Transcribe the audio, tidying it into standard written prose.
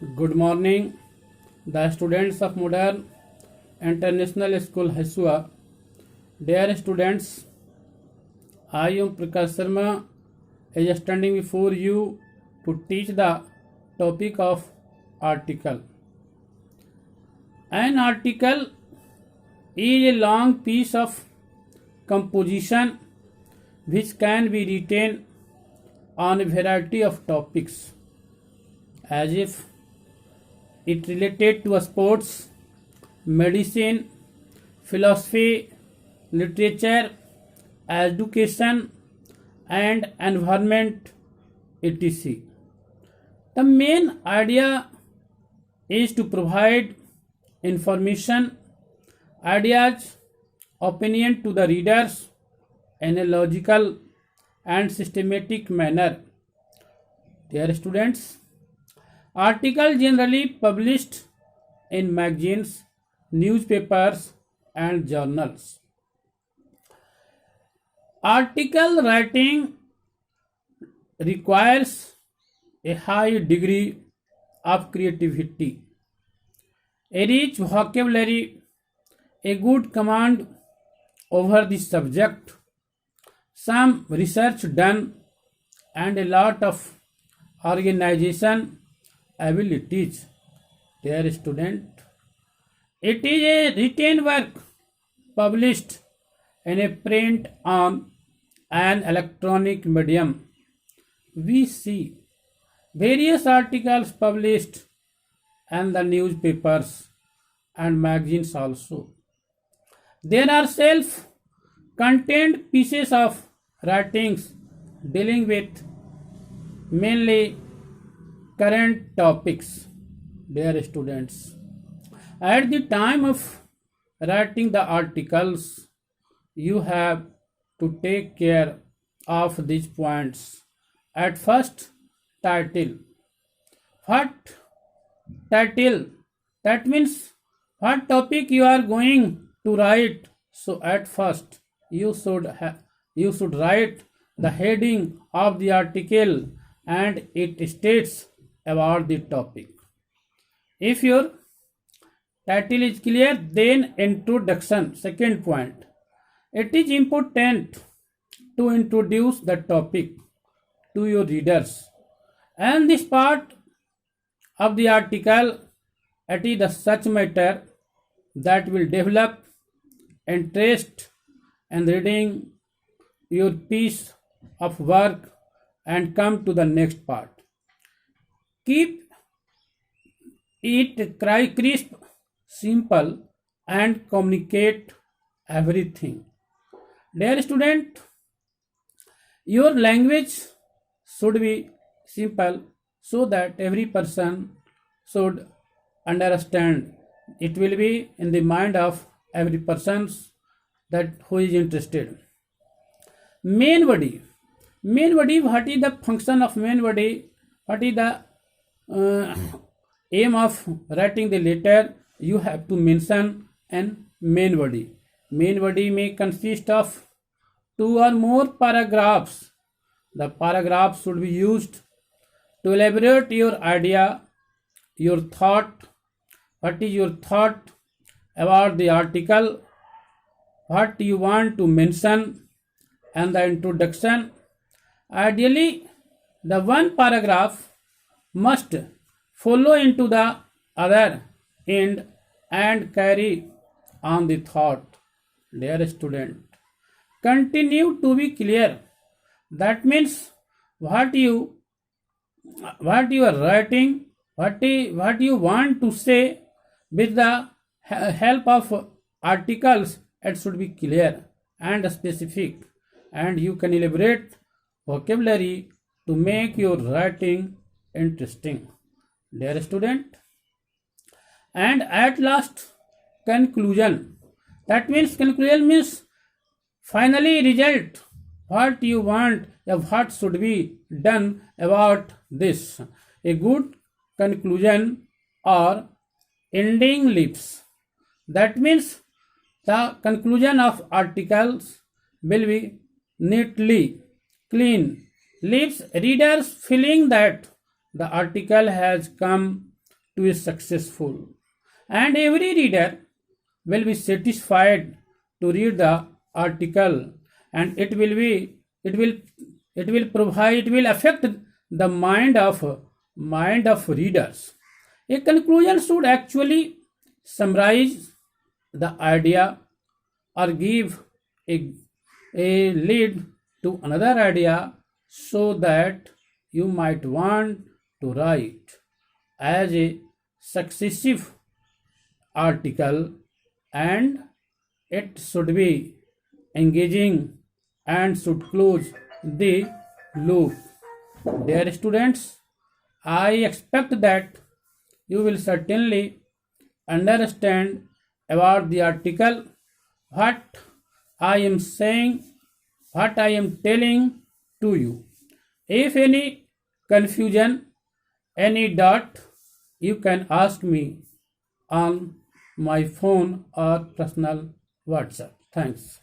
Good morning, the students of Modern International School Hasua. Dear students, I am Prakash Sharma is standing before you to teach the topic of article. An article is a long piece of composition which can be written on a variety of topics as if it related to sports, medicine, philosophy, literature, education, and environment, etc. The main idea is to provide information, ideas, opinion to the readers in a logical and systematic manner. Dear students, articles generally published in magazines, newspapers, and journals. Article writing requires a high degree of creativity, a rich vocabulary, a good command over the subject, some research done, and a lot of organization abilities. Dear student, it is a written work published in a print on an electronic medium. We see various articles published in the newspapers and magazines also. There are self-contained pieces of writings dealing with mainly current topics. Dear students, at the time of writing the articles, you have to take care of these points. At first, title. What title? That means what topic you are going to write. So at first, you should write the heading of the article and it states about the topic. If your title is clear, then introduction. Second point, it is important to introduce the topic to your readers. And this part of the article, it is the such matter that will develop interest in reading your piece of work and come to the next part. Keep it crisp, simple, and communicate everything. Dear student, your language should be simple so that every person should understand. It will be in the mind of every person that who is interested. Main body. Main body, what is the function of main body? What is the aim of writing the letter? You have to mention an main body. Main body may consist of two or more paragraphs. The paragraph should be used to elaborate your idea, your thought. What is your thought about the article? What you want to mention and the introduction. Ideally, the one paragraph must follow into the other end and carry on the thought. Dear student, continue to be clear. That means what you are writing, what you want to say with the help of articles, it should be clear and specific, and you can elaborate vocabulary to make your writing interesting. Dear student, and at last, conclusion. That means conclusion means finally result. What you want, what should be done about this. A good conclusion or ending leaves. That means the conclusion of articles will be neatly clean, leaves readers feeling that the article has come to be successful, and every reader will be satisfied to read the article, and it will affect the mind of readers. A conclusion should actually summarize the idea or give a, a lead to another idea, so that you might want to write as a successive article, and it should be engaging and should close the loop. Dear students, I expect that you will certainly understand about the article, what I am saying, what I am telling to you. If any confusion, any doubt, you can ask me on my phone or personal WhatsApp. Thanks.